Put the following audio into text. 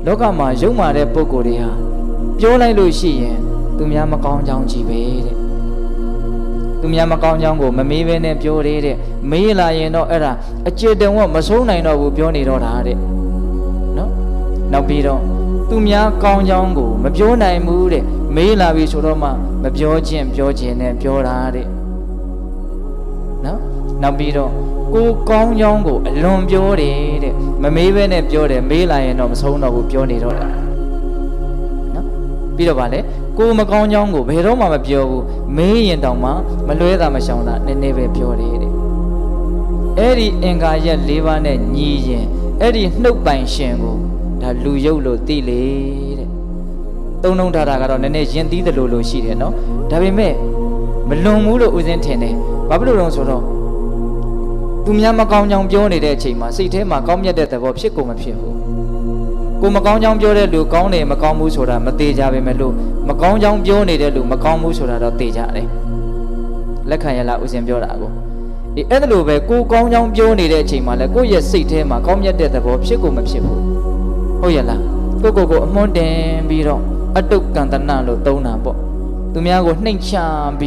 လောကမှာယုံမာတဲ့ပုဂ္ဂိုလ်တွေဟာပြောလိုက်လို့ရှိရင်သူများမကောင်းကြောင်းကြီးပဲတဲ့သူများမကောင်းကြောင်းကိုမမေးဘဲနဲ့ပြောတဲ့မေးလာရင်တော့အဲ့ဒါအကျေတံဝတ်မဆုံးနိုင်တော့ဘူးပြောနေတော့တာတဲ့နော်နောက်ပြီးတော့သူများကောင်းကြောင်းကိုမပြောနိုင်ဘူးတဲ့မေးလာပြီဆိုတော့မှမပြောခြင်းနဲ့ပြောတာတဲ့နော်နောက်ပြီးတော့ကိုကောင်းကြောင်းကိုအလွန်ပြောတယ်တဲ့မမေးဘဲနဲ့ပြောတယ်မေးလာရင်တော့မဆုံးတော့ဘူးပြောနေတော့တာနော်ပြီးတော့ဗာလေကိုမကောင်းကြောင်းကိုဘယ်တော့မှမပြောဘူးမေးရင်တောင်မှမလွဲတာမရှောင်တာနည်းနည်းပဲပြောတယ်တဲ့အဲ့ဒီအင်္ဂါရက်၄ပါးနဲ့ညီရင်အဲ့ဒီနှုတ်ပိုင်ရှင်ကိုဒါလူယုတ်လို့သိလေတဲ့သုံးလုံးထားတာကတော့နည်းနည်းယဉ်သီးတယ်လို့ရှိတယ်နော်ဒါပေမဲ့မလွန်ဘူးလို့ဦးစင်းထင်တယ်ဘာဖြစ်လို့လဲဆိုတော့သူများမကောင်းကြောင်ပြောနေတဲ့အချိန်မှာစိတ်ထဲမှာကောင်းမြတ်တဲ့သဘောဖြစ်ကုန်မဖြစ်ဘူးကိုမကောင်းကြောင်ပြောတဲ့လူကောင်းတယ်မကောင်းဘူးဆိုတာမသေးကြပါပဲလို့မကောင်းကြောင်ပြောနေတဲ့လူမကောင်းဘူးဆိုတာတော့သိကြတယ်လက်ခံရလားဦးစင်ပြောတာကိုအဲ့ဒါလိုပဲကိုကောင်းကြောင်ပြောနေတဲ့အချိန်မှာလည်းကိုယ့်ရဲ့စိတ်ထဲမှာကောင်းမြတ်တဲ့သဘောဖြစ်ကုန်မဖြစ်ဘူးဟုတ်ရလားကိုအမွှန်းတင်ပြီးတော့အတုကံတနာလို့သုံးတာပေါ့သူများကိုနှိမ်ချပြီး